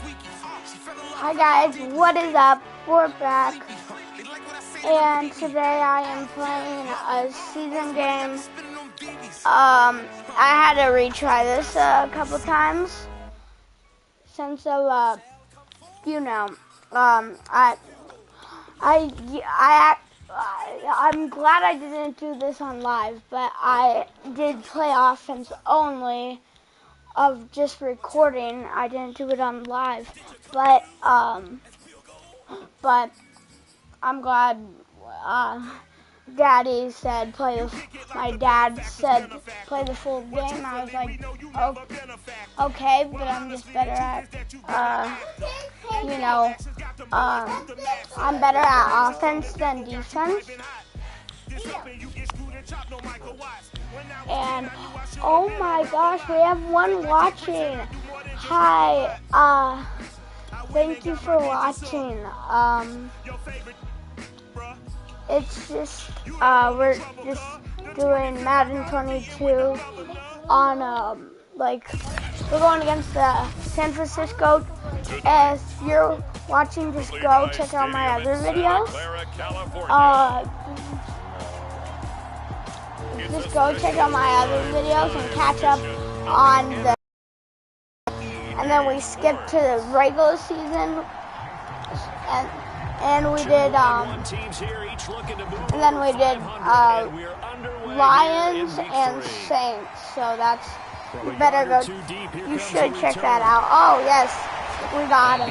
Hi guys, what is up? We're back, and today I am playing a season game. I had to retry this a couple times since I'm glad I didn't do this on live, but I did play offense only of just recording. I didn't do it on live, but I'm glad Daddy said my dad said play the full game. I was like, okay, but I'm just better at, I'm better at offense than defense. And oh my gosh, we have one watching. Hi, thank you for watching. It's just, we're just doing Madden 22 on, we're going against the San Francisco. If you're watching, just go check out my other videos. Just go check out my other videos and catch up on the, and then we skipped to the regular season, and we did, Lions and Saints, so that's, you better go, you should check that out. Oh, yes, we got him.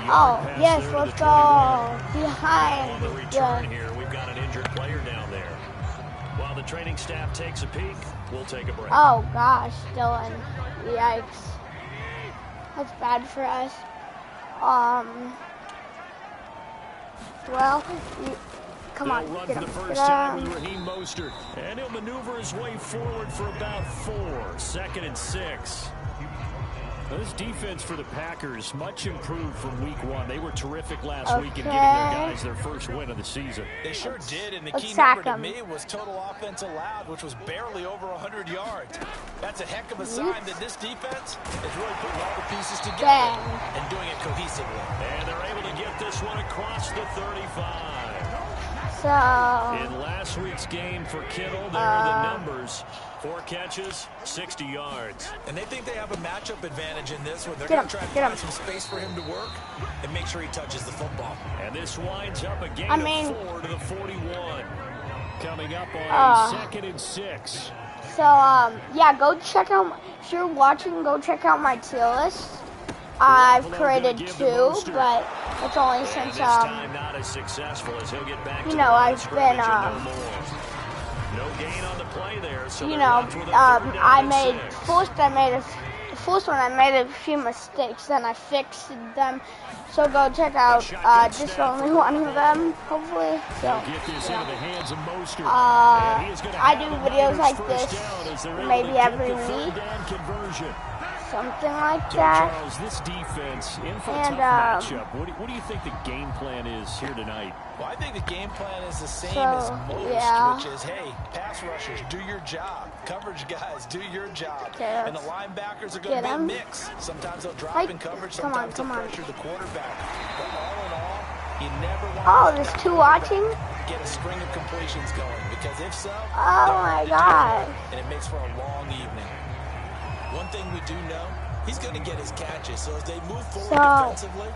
Oh, yes, let's go behind the We've got an injured player down there. While the training staff takes a peek, we'll take a break. Oh, gosh, Dylan, yikes. That's bad for us. Well, come on, get him. And he'll maneuver his way forward for about 4. 2nd and 6. Now, this defense for the Packers, much improved from week 1. They were terrific last week in giving their guys their first win of the season. They sure did, and the key number to me was total offense allowed, which was barely over 100 yards. That's a heck of a sign that this defense is really putting all the pieces together and doing it cohesively. And they're able to get this one across the 35. So, in last week's game for Kittle, there are the numbers. 4 catches, 60 yards. And they think they have a matchup advantage in this one. They're going to try to find some space for him to work and make sure he touches the football. And this winds up a gain of 4 to the 41. Coming up on 2nd and 6. So, yeah, go check out, if you're watching, go check out my tier list. I've created 2, but it's only since, not as successful as he'll get back to I've been, no gain on the play there, so I made a few mistakes, then I fixed them. So go check out just only one of them, hopefully. So I do videos like this maybe every week, something like that. Charles, this defense in for a tough matchup. What do you think the game plan is here tonight? Well, I think the game plan is the same as most, which is, hey, pass rushers, do your job. Coverage guys, do your job. And the linebackers are going to be a mix. Sometimes they'll drop in coverage, sometimes they'll pressure the quarterback. But all in all, you never want there's 2 watching? Get a string of completions going, because if so, oh my God. And it makes for a long evening. One thing we do know, he's going to get his catches. So as they move forward defensively,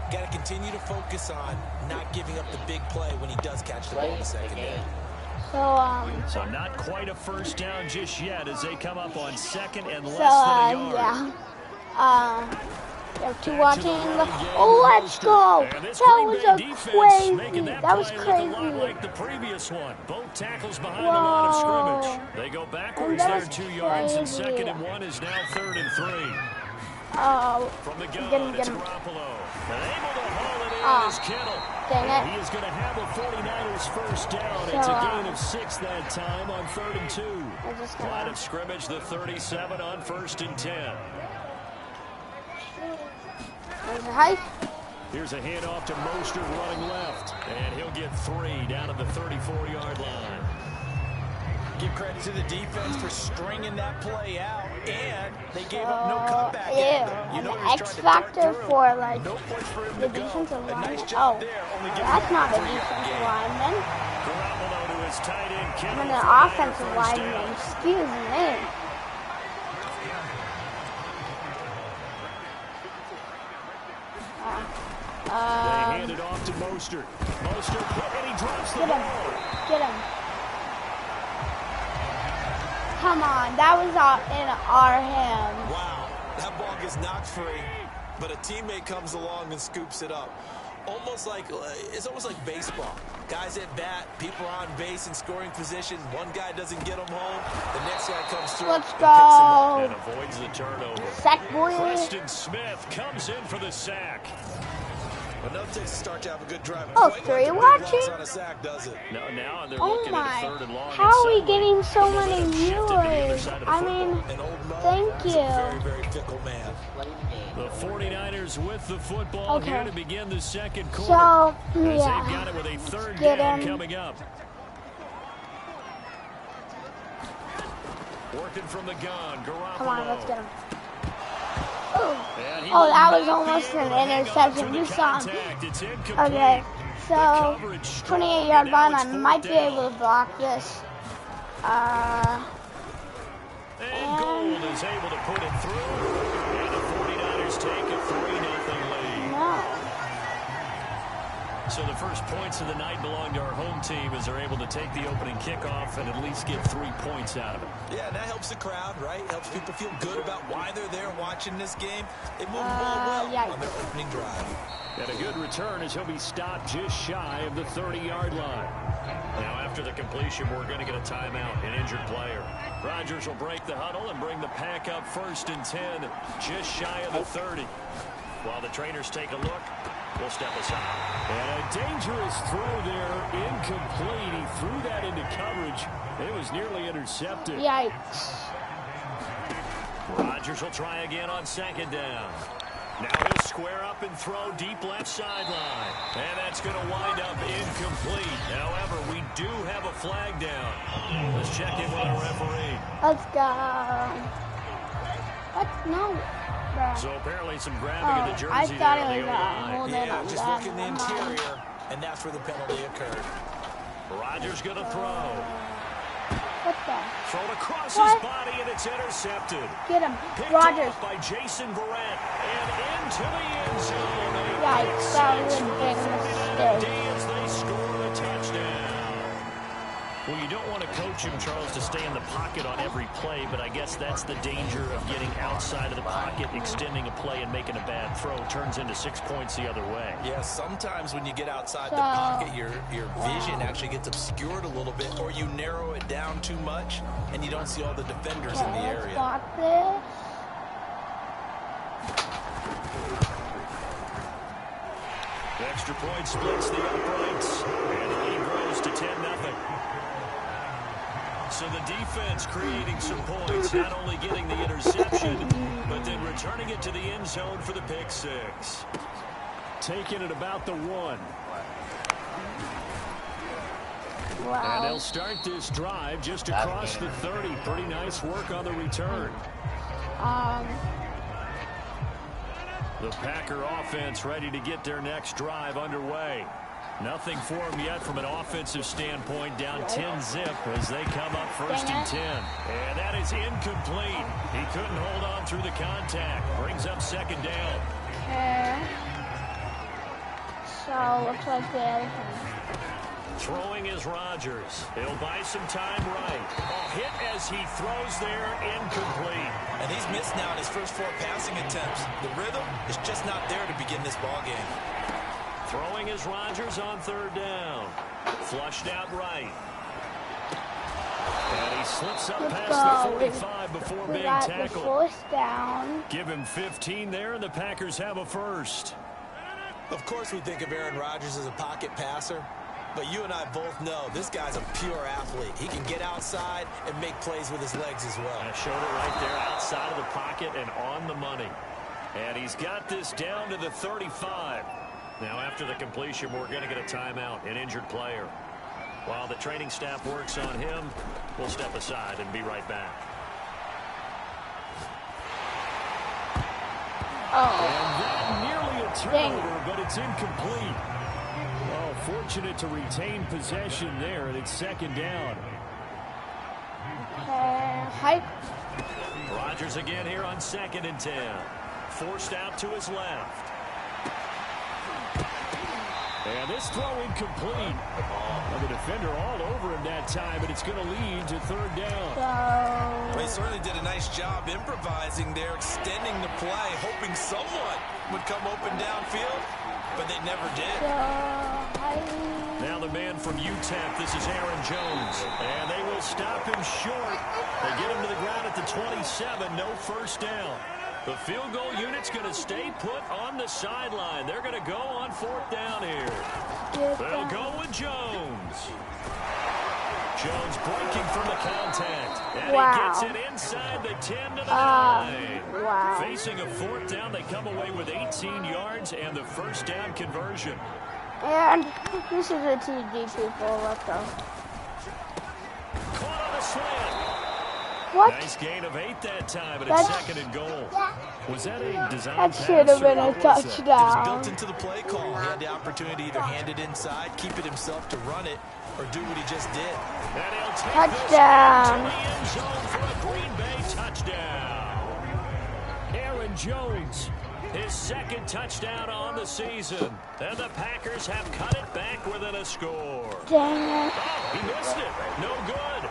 got to continue to focus on not giving up the big play when he does catch the ball in the second half. So not quite a first down just yet as they come up on 2nd and less than a yard. We have 2 watching. Let's go! That was crazy. That was crazy. Like the previous one. Both tackles behind the line of scrimmage. They go backwards there 2 yards, and 2nd and 1 is now 3rd and 3. From the gun, it's Garoppolo. And able to haul it in is Kittle. Dang it. He is going to have a 49ers first down. It's a gain of 6 that time on 3rd and 2. Line of scrimmage, the 37 on 1st and 10. Here's a handoff to Mostert running left, and he'll get 3 down at the 34-yard line. Give credit to the defense for stringing that play out. And they gave up no cutback. And the X factor for like the defensive lineman. Oh, that's not a defensive lineman. I'm an offensive lineman. Excuse me. They hand it off to Mostert. Mostert, and he drops the ball. Get him. Come on, that was in our hands. Wow, that ball gets knocked free, but a teammate comes along and scoops it up. It's almost like baseball. Guys at bat, people are on base in scoring position. One guy doesn't get them home. The next guy comes through. Let's go. And avoids the turnover. Sack boy. Preston Smith comes in for the sack. But no, it takes a start to have a good drive. Oh, 3 watching? On a sack, does it? No, now they're oh looking my! at 3rd and long. How are we getting so many viewers? I mean, thank you. Very, very fickle man. The 49ers with the football here to begin the second quarter. So, as they've got it with a 3rd down coming up. Working from the gun, Garoppolo. Come on, let's get him. Oh, that was almost an interception. You saw him. Okay, so 28-yard line. I might be able to block this. And Gold is able to put it through. And the 49ers take a 3-0 lead. No. So the first points of the night belong to our home team as they're able to take the opening kickoff and at least get 3 points out of it. Yeah, and that helps the crowd, right? Helps people feel good about why they're there watching this game. They move the ball well on their opening drive. And a good return as he'll be stopped just shy of the 30-yard line. Now after the completion, we're going to get a timeout, an injured player. Rodgers will break the huddle and bring the pack up 1st and 10, just shy of the 30. While the trainers take a look, we'll step aside. And a dangerous throw there, incomplete. He threw that into coverage. It was nearly intercepted. Yikes. Rodgers will try again on 2nd down. Now he'll square up and throw deep left sideline. And that's going to wind up incomplete. However, we do have a flag down. Let's check in with our referee. Let's go. What? No. So apparently some grabbing of the jersey. I thought it was yeah, just working the interior, and that's where the penalty occurred. Rodgers going to throw. What the? Thrown across his body, and it's intercepted. Get him. Picked Rodgers. Off by Jason Verrett, and into the end zone. Yikes, that was a big mistake. As they score a touchdown. Well, you don't want to coach him, Charles, to stay in the pocket on every play, but I guess that's the danger of getting outside of the pocket, extending a play, and making a bad throw. Turns into 6 points the other way. Yeah, sometimes when you get outside the pocket, your vision actually gets obscured a little bit, or you narrow it down too much, and you don't see all the defenders in the area. Block this. The extra point splits the uprights, and the lead grows to 10-0. So the defense creating some points, not only getting the interception, but then returning it to the end zone for the pick 6. Taking it about the 1. Wow. And they'll start this drive just across the 30. Pretty nice work on the return. The Packer offense ready to get their next drive underway. Nothing for them yet from an offensive standpoint, down 10-zip as they come up 1st and 10. And that is incomplete. He couldn't hold on through the contact. Brings up 2nd down. Okay. So, looks like the other thing. Throwing is Rodgers. He'll buy some time right. A hit as he throws there, incomplete. And he's missed now in his first 4 passing attempts. The rhythm is just not there to begin this ball game. Throwing is Rodgers on 3rd down. Flushed out right. And he slips up past the 45 before being tackled. The 4th down. Give him 15 there, and the Packers have a 1st. Of course we think of Aaron Rodgers as a pocket passer, but you and I both know this guy's a pure athlete. He can get outside and make plays with his legs as well. I showed it right there outside of the pocket and on the money. And he's got this down to the 35. Now, after the completion, we're going to get a timeout, an injured player. While the training staff works on him, we'll step aside and be right back. And that nearly a turnover, but it's incomplete. Oh, fortunate to retain possession there, and it's second down. Hype. Rodgers again here on 2nd and 10. Forced out to his left. And this throw incomplete. Well, the defender all over him that time, but it's going to lead to 3rd down. Well, he certainly did a nice job improvising there, extending the play, hoping someone would come open downfield, but they never did. Now the man from UTEP, this is Aaron Jones, and they will stop him short. They get him to the ground at the 27, no first down. The field goal unit's going to stay put on the sideline. They're going to go on 4th down here. They'll go with Jones. Jones breaking from the contact. And he gets it inside the 10 to the 9. Wow. Facing a 4th down, they come away with 18 yards and the first down conversion. And this is a TD, people. Let's go. Caught on a slant. What? Nice gain of 8 that time, but it's 2nd and goal. Was that a design pass? That should have been a touchdown. It was built into the play call. He had the opportunity to either hand it inside, keep it himself to run it, or do what he just did. And he'll take Touchdown. this to the end zone for a Green Bay touchdown. Aaron Jones, his 2nd touchdown on the season. And the Packers have cut it back within a score. Dang it. Oh, he missed it. No good.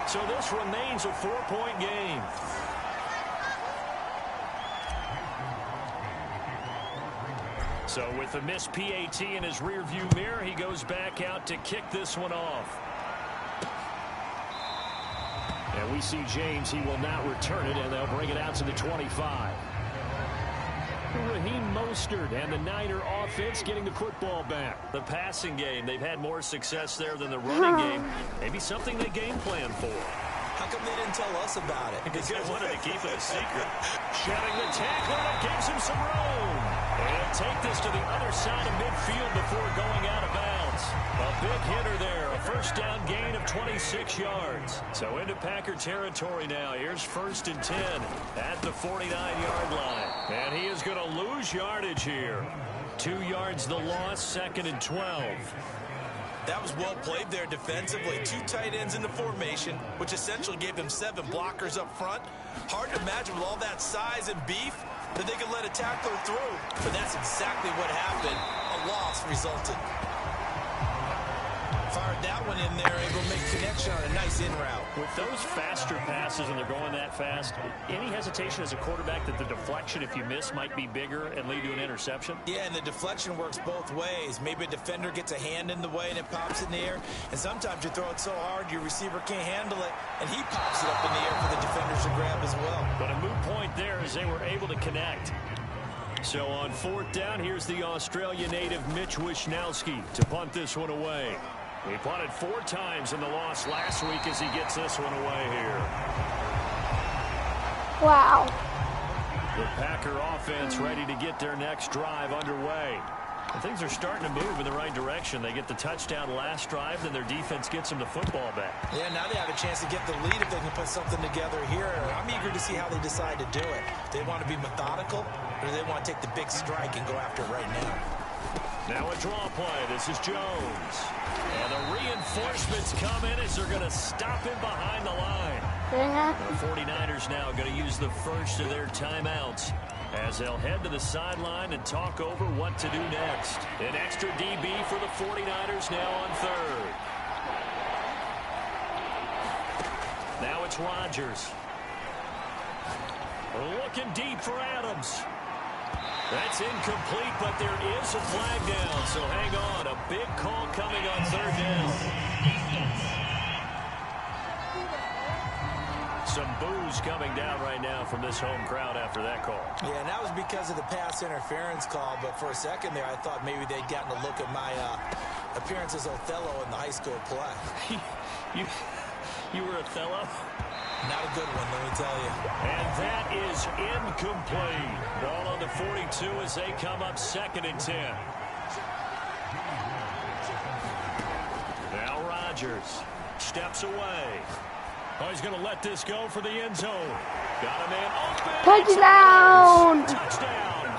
So this remains a 4-point game. So with a missed PAT in his rearview mirror, he goes back out to kick this one off. And we see James, he will not return it, and they'll bring it out to the 25. Raheem Mostert and the Niner offense getting the football back. The passing game, they've had more success there than the running game. Maybe something they game plan for. How come they didn't tell us about it? Because they wanted to keep it a secret. Shedding the tackler, that gives him some room. And he'll take this to the other side of midfield before going out of bounds. A big hitter there, a first down gain of 26 yards. So into Packer territory now. Here's 1st and 10 at the 49-yard line. And he is going to lose yardage here. 2 yards the loss, 2nd and 12. That was well played there defensively. 2 tight ends in the formation, which essentially gave them 7 blockers up front. Hard to imagine with all that size and beef that they could let a tackler through. But that's exactly what happened. A loss resulted. Fired that one in there, able to make connection on a nice in route. With those faster passes and they're going that fast, any hesitation as a quarterback that the deflection, if you miss, might be bigger and lead to an interception? Yeah, and the deflection works both ways. Maybe a defender gets a hand in the way and it pops in the air. And sometimes you throw it so hard your receiver can't handle it, and he pops it up in the air for the defenders to grab as well. But a moot point there as they were able to connect. So on 4th down, here's the Australia native Mitch Wishnowski to punt this one away. He punted 4 times in the loss last week as he gets this one away here. Wow. The Packer offense ready to get their next drive underway. And things are starting to move in the right direction. They get the touchdown last drive, then their defense gets them the football back. Yeah, now they have a chance to get the lead if they can put something together here. I'm eager to see how they decide to do it. Do they want to be methodical, or do they want to take the big strike and go after it right now? Now a draw play. This is Jones. And the reinforcements come in as they're going to stop him behind the line. The 49ers now going to use the first of their timeouts as they'll head to the sideline and talk over what to do next. An extra DB for the 49ers now on 3rd. Now it's Rodgers. Looking deep for Adams. That's incomplete, but there is a flag down, so hang on. A big call coming on 3rd down. Some boos coming down right now from this home crowd after that call. Yeah, and that was because of the pass interference call, but for a second there I thought maybe they'd gotten a look at my appearance as Othello in the high school play. You were Othello? Not a good one, let me tell you. And that is incomplete. Ball on the 42 as they come up 2nd and 10. Now Rodgers steps away. Oh, he's going to let this go for the end zone. Got a man open. Touchdown! Touchdown.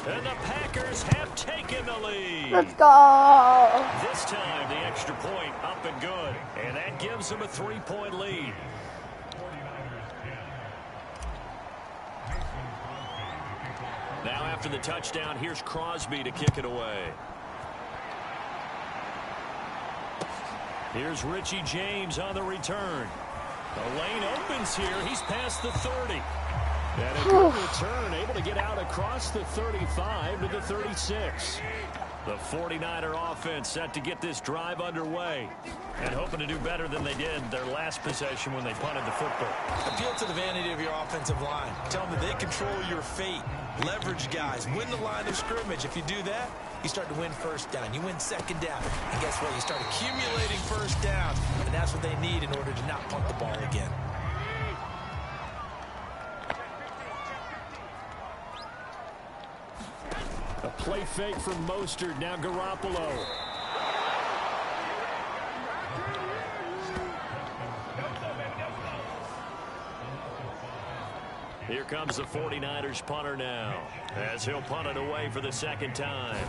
And the Packers have taken the lead. Let's go. This time, the extra point up and good. And that gives them a 3-point lead. Now after the touchdown, here's Crosby to kick it away. Here's Richie James on the return. The lane opens here. He's past the 30. And a good return, able to get out across the 35 to the 36. The 49er offense set to get this drive underway and hoping to do better than they did their last possession when they punted the football. Appeal to the vanity of your offensive line. Tell them that they control your fate. Leverage guys. Win the line of scrimmage. If you do that, you start to win first down. You win second down. And guess what? You start accumulating first downs. And that's what they need in order to not punt the ball again. A play fake from Mostert. Now Garoppolo. Here comes the 49ers punter now, as he'll punt it away for the second time.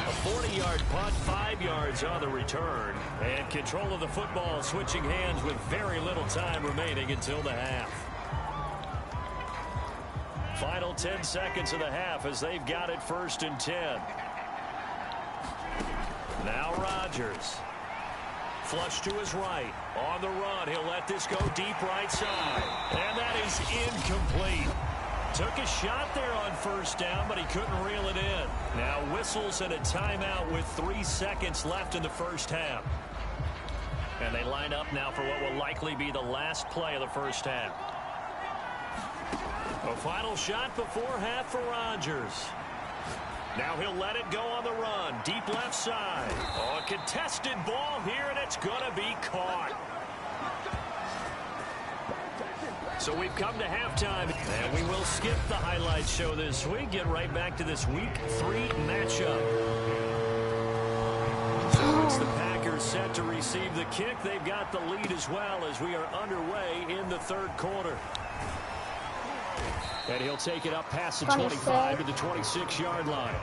A 40-yard punt, 5 yards on the return, and control of the football switching hands with very little time remaining until the half. Final 10 seconds of the half as they've got it 1st and 10. Now Rodgers. Flush to his right. On the run. He'll let this go deep right side. And that is incomplete. Took a shot there on 1st down, but he couldn't reel it in. Now whistles and a timeout with 3 seconds left in the first half. And they line up now for what will likely be the last play of the first half. A final shot before half for Rodgers. Now he'll let it go on the run. Deep left side. Oh, a contested ball here, and it's going to be caught. So we've come to halftime, and we will skip the highlight show this week. Get right back to this Week 3 matchup. So it's the Packers set to receive the kick. They've got the lead as well as we are underway in the 3rd quarter. And he'll take it up past the 25 to the 26-yard line.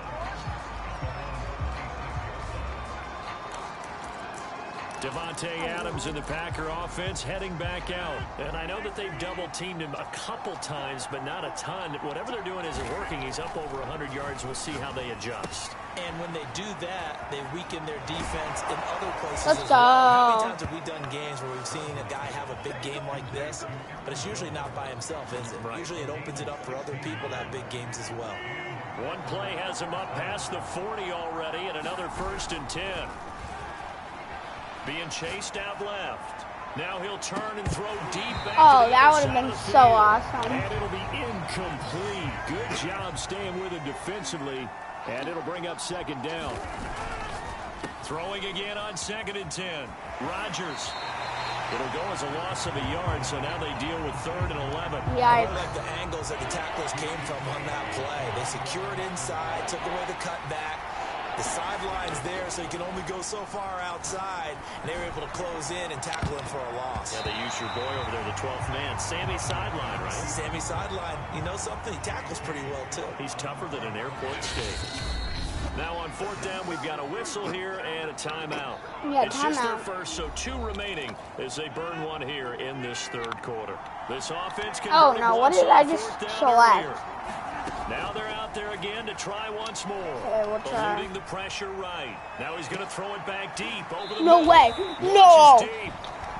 Devontae Adams in the Packer offense heading back out. And I know that they've double-teamed him a couple times, but not a ton. Whatever they're doing isn't working. He's up over 100 yards. We'll see how they adjust. And when they do that, they weaken their defense in other places Let's as go. well. How many times have we done games where we've seen a guy have a big game like this, but it's usually not by himself, is it? Right. Usually it opens it up for other people to have big games as well. One play has him up past the 40 already, and another 1st and 10. Being chased out left. Now he'll turn and throw deep back. Oh, that would have been so awesome. And it'll be incomplete. Good job staying with him defensively. And it'll bring up 2nd down. Throwing again on 2nd and 10. Rodgers. It'll go as a loss of a yard, so now they deal with 3rd and 11. I really like the angles that the tacklers came from on that play. They secured inside, took away the cutback. The sideline's there, so you can only go so far outside. And they were able to close in and tackle him for a loss. Yeah, they use your boy over there, the 12th man. Sammy Sideline, right? Sammy Sideline. You know something? He tackles pretty well, too. He's tougher than an airport stage. Now on 4th down, we've got a whistle here and a timeout. Yeah, it's just their first, so 2 remaining as they burn one here in this 3rd quarter. This offense can. Oh, no, what did I just select? Now they're out there again to try once more. Okay, we'll try. Eluding the pressure right. Now he's going to throw it back deep. Over the No middle. way. No. Deep.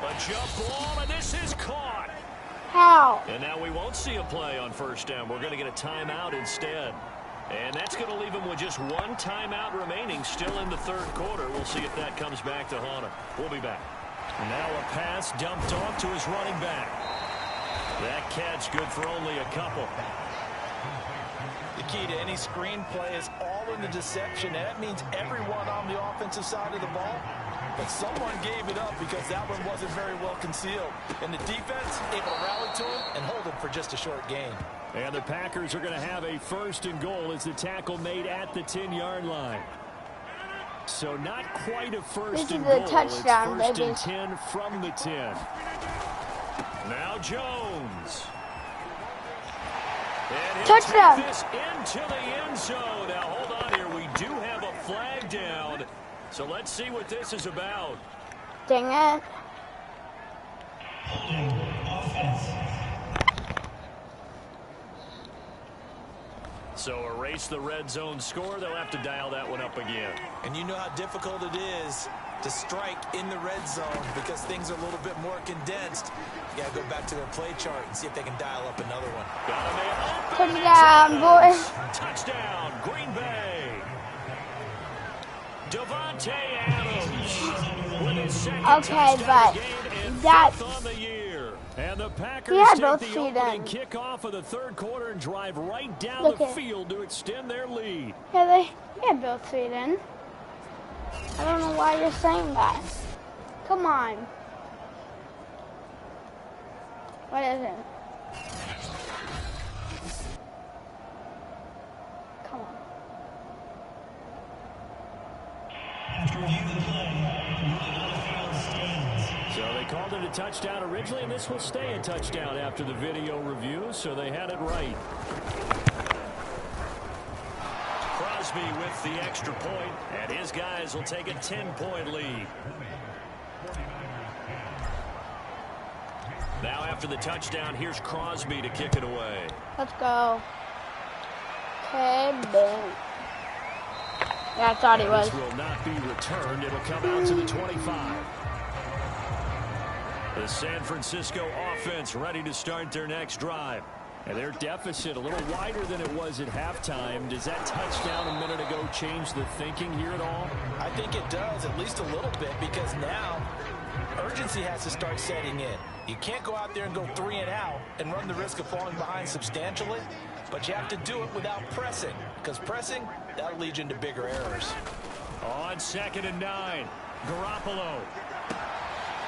A jump ball, and this is caught. How? And now we won't see a play on 1st down. We're going to get a timeout instead. And that's going to leave him with just 1 timeout remaining still in the 3rd quarter. We'll see if that comes back to haunt him. We'll be back. Now a pass dumped off to his running back. That catch good for only a couple. The key to any screenplay is all in the deception. And that means everyone on the offensive side of the ball. But someone gave it up because that one wasn't very well concealed. And the defense able to rally to him and hold him for just a short gain. And the Packers are going to have a 1st and goal as the tackle made at the 10-yard line. So not quite a first this and is a goal. touchdown, it's first baby. and 10 from the 10. Now Jones. And touchdown. Take this into the end zone. Now hold on here. We do have a flag down. So let's see what this is about. Dang it. So erase the red zone score. They'll have to dial that one up again. And you know how difficult it is to strike in the red zone because things are a little bit more condensed. You got to go back to their play chart and see if they can dial up another one. Touchdown, boys. Touchdown, Green Bay. Devontae Adams with his second touchdown game and fifth on the year. And the Packers take the opening kickoff of the third quarter and drive right down the field to extend their lead. Yeah, they had both feet in. I don't know why you're saying that. Come on. What is it? Come on. So they called it a touchdown originally, and this will stay a touchdown after the video review, so they had it right. Crosby with the extra point, and his guys will take a 10-point lead. Now after the touchdown, here's Crosby to kick it away. Let's go. Okay, boom. Yeah, I thought he was. This will not be returned. It'll come out to the 25. The San Francisco offense ready to start their next drive. And their deficit a little wider than it was at halftime. Does that touchdown a minute ago change the thinking here at all? I think it does, at least a little bit, because now urgency has to start setting in. You can't go out there and go 3 and out and run the risk of falling behind substantially, but you have to do it without pressing, because pressing, that'll lead you into bigger errors. On 2nd and 9, Garoppolo.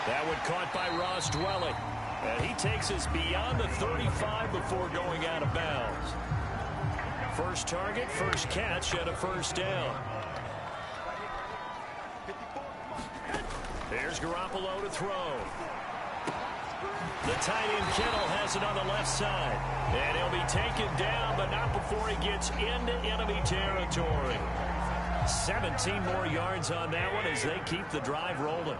That one caught by Ross Dwelling. And he takes us beyond the 35 before going out of bounds. First target, first catch, and a first down. Here's Garoppolo to throw. The tight end Kittle has it on the left side. And he'll be taken down, but not before he gets into enemy territory. 17 more yards on that one as they keep the drive rolling.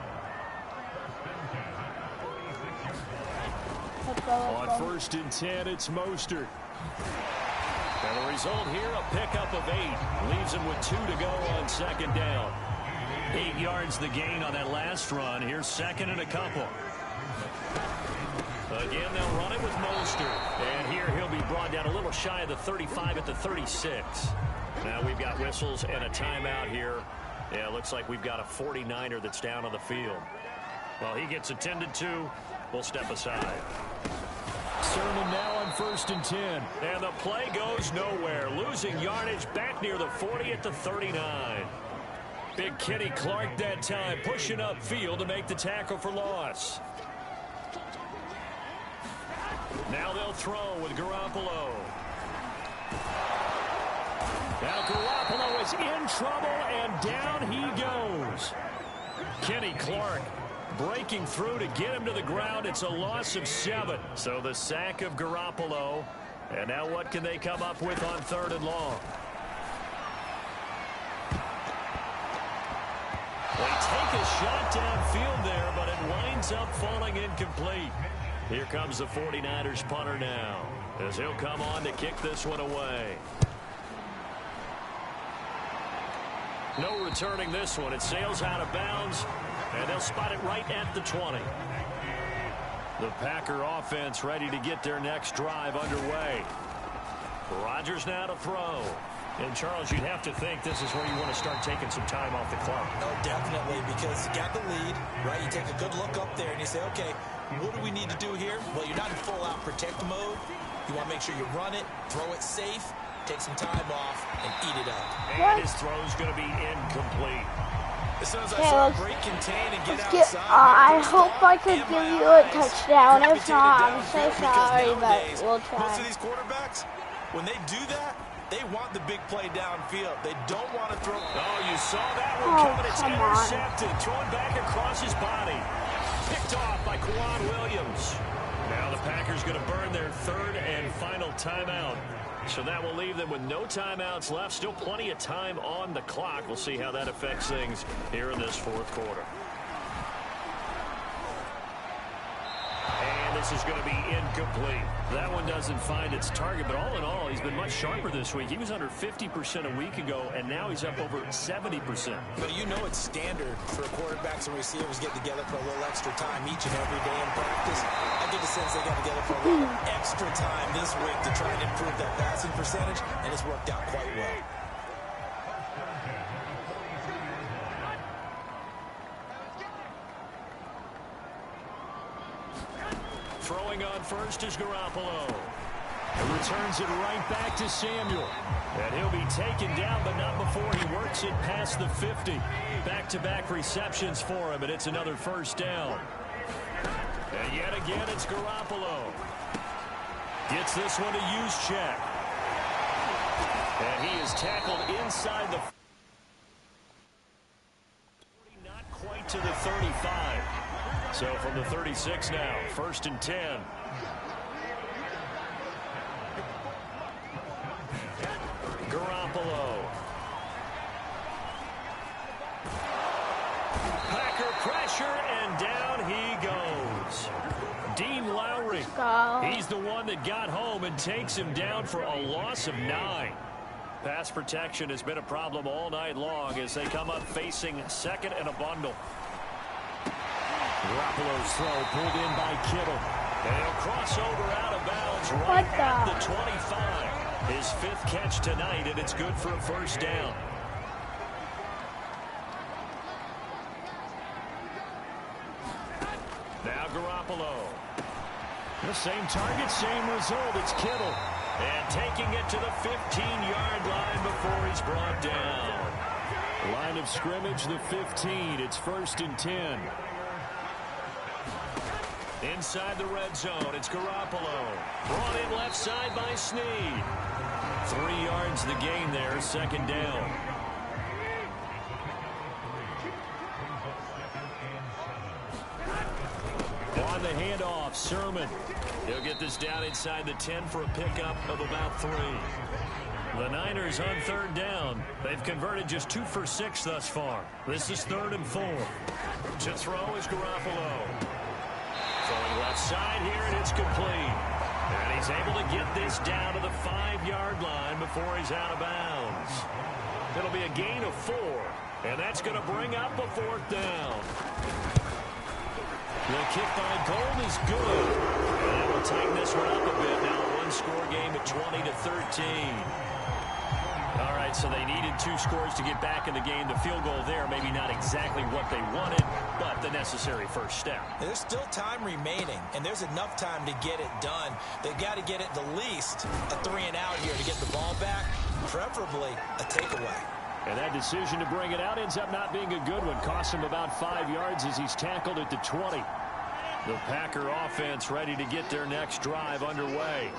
On 1st and 10, it's Mostert. And the result here, a pickup of 8. Leaves him with 2 to go on 2nd down. 8 yards the gain on that last run. Here's 2nd and a couple. Again, they'll run it with Mostert. And here he'll be brought down a little shy of the 35 at the 36. Now we've got whistles and a timeout here. Yeah, it looks like we've got a 49er that's down on the field. Well, he gets attended to. We'll step aside. Sermon now on 1st and 10. And the play goes nowhere. Losing yardage back near the 40 at the 39. Big Kenny Clark that time pushing upfield to make the tackle for loss. Now they'll throw with Garoppolo. Now Garoppolo is in trouble, and down he goes. Kenny Clark breaking through to get him to the ground. It's a loss of 7. So the sack of Garoppolo. And now what can they come up with on 3rd and long? They take a shot downfield there, but it winds up falling incomplete. Here comes the 49ers punter now, as he'll come on to kick this one away. No returning this one. It sails out of bounds, and they'll spot it right at the 20. The Packer offense ready to get their next drive underway. Rodgers now to throw. And, Charles, you'd have to think this is where you want to start taking some time off the clock. Oh, definitely, because you got the lead, right? You take a good look up there, and you say, okay, what do we need to do here? Well, you're not in full-out protect mode. You want to make sure you run it, throw it safe, take some time off, and eat it up. And his throw's going to be incomplete. As soon as I saw break, contain, and get outside. I hope I could give you a touchdown. If not, I'm so sorry, but we'll try. Most of these quarterbacks, When they do that, they want the big play downfield. They don't want to throw. Oh, you saw that one coming. It's intercepted. Thrown back across his body. Picked off by Quan Williams. Now the Packers going to burn their third and final timeout. So that will leave them with no timeouts left. Still plenty of time on the clock. We'll see how that affects things here in this fourth quarter. And this is going to be incomplete. That one doesn't find its target, but all in all, he's been much sharper this week. He was under 50% a week ago, and now he's up over 70%. But you know it's standard for quarterbacks and receivers get together for a little extra time each and every day in practice. I get the sense they got together for a little extra time this week to try and improve that passing percentage, and it's worked out quite well. Throwing on first is Garoppolo. And returns it right back to Samuel. And he'll be taken down, but not before he works it past the 50. Back-to-back receptions for him, and it's another first down. And yet again, it's Garoppolo. Gets this one to Juszczyk. And he is tackled inside the 40, not quite to the 35. So from the 36 now, 1st and 10. Garoppolo. Packer pressure, and down he goes. Dean Lowry. He's the one that got home and takes him down for a loss of 9. Pass protection has been a problem all night long as they come up facing second and a bundle. Garoppolo's throw pulled in by Kittle. And he'll cross over out of bounds right at the 25. His 5th catch tonight, and it's good for a first down. Now Garoppolo. The same target, same result. It's Kittle. And taking it to the 15-yard line before he's brought down. Line of scrimmage, the 15. It's 1st and 10. Inside the red zone, it's Garoppolo. Brought in left side by Snead. 3 yards the gain there, 2nd down. On the handoff, Sermon. He'll get this down inside the 10 for a pickup of about 3. The Niners on 3rd down. They've converted just 2 for 6 thus far. This is 3rd and 4. To throw is Garoppolo. Throwing left side here, and it's complete. And he's able to get this down to the 5-yard line before he's out of bounds. It'll be a gain of 4, and that's going to bring up a 4th down. The kick by Gold is good. And we'll tighten this one up a bit now. A one-score game at 20-13. All right, so they needed 2 scores to get back in the game. The field goal there, maybe not exactly what they wanted, but the necessary first step. There's still time remaining, and there's enough time to get it done. They've got to get it the least a 3-and-out here to get the ball back, preferably a takeaway. And that decision to bring it out ends up not being a good one. Costs him about 5 yards as he's tackled at the 20. The Packer offense ready to get their next drive underway.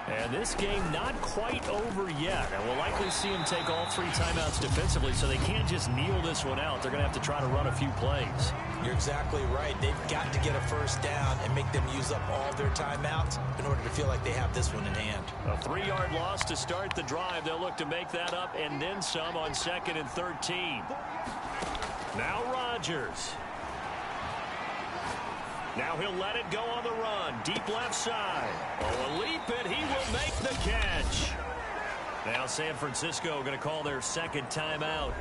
And this game not quite over yet. And we'll likely see them take all 3 timeouts defensively, so they can't just kneel this one out. They're going to have to try to run a few plays. You're exactly right. They've got to get a first down and make them use up all their timeouts in order to feel like they have this one in hand. A 3-yard loss to start the drive. They'll look to make that up and then some on 2nd and 13. Now Rodgers. Now he'll let it go on the run. Deep left side. Oh, a leap, and he will make the catch. Now San Francisco going to call their 2nd timeout.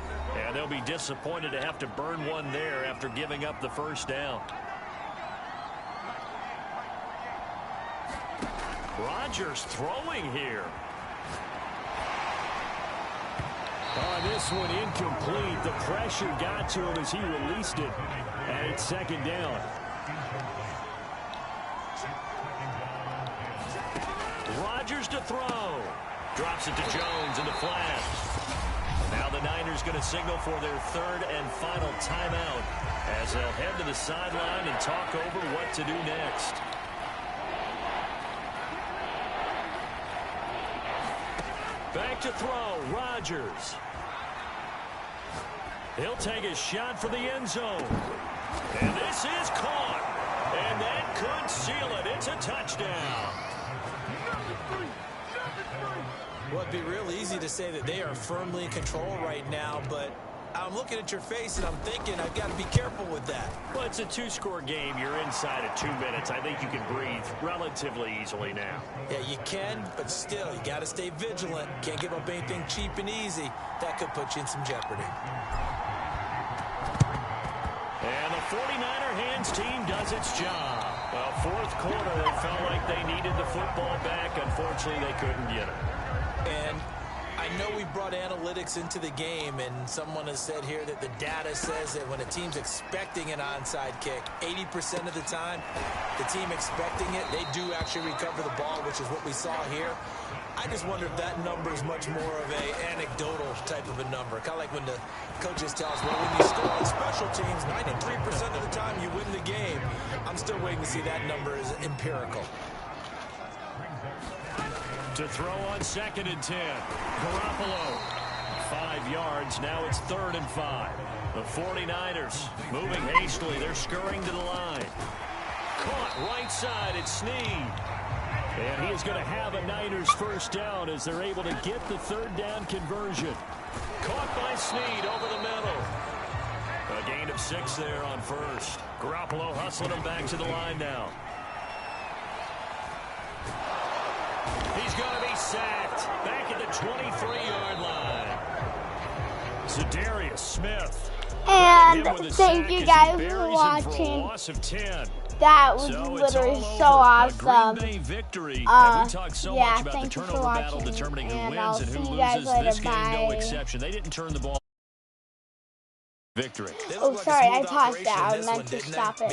And they'll be disappointed to have to burn one there after giving up the first down. Rodgers throwing here. Oh, this one incomplete. The pressure got to him as he released it. And it's 2nd down. Rodgers to throw. Drops it to Jones in the flat. Now the Niners going to signal for their 3rd and final timeout as they'll head to the sideline and talk over what to do next. Back to throw, Rodgers. He'll take a shot for the end zone. And this is caught. And that could seal it. It's a touchdown. Well, it'd be real easy to say that they are firmly in control right now, but I'm looking at your face and I'm thinking I've got to be careful with that. Well, it's a two-score game. You're inside of 2 minutes. I think you can breathe relatively easily now. Yeah, you can, but still, you got to stay vigilant. Can't give up anything cheap and easy. That could put you in some jeopardy. And the 49er hands team does its job. Well, fourth quarter, they felt like they needed the football back. Unfortunately, they couldn't get it. And I know we brought analytics into the game, and someone has said here that the data says that when a team's expecting an onside kick, 80% of the time, the team expecting it, they do actually recover the ball, which is what we saw here. I just wonder if that number is much more of an anecdotal type of a number. Kind of like when the coaches tell us, well, when you score on special teams, 93% of the time you win the game. I'm still waiting to see that number is empirical. To throw on 2nd and 10. Garoppolo. 5 yards. Now it's 3rd and 5. The 49ers moving hastily. They're scurrying to the line. Caught right side. It's Snead. And he is going to have a Niners first down as they're able to get the 3rd down conversion. Caught by Snead over the middle. A gain of 6 there on first. Garoppolo hustling him back to the line now. He's going to be sacked back at the 23-yard line. Za'Darius Smith. And thank you guys for watching. That was literally so awesome. Yeah, thank you for watching. And I'll see you guys later. Bye. They didn't turn the ball. Victory. Oh, sorry, I paused that. I meant to stop it.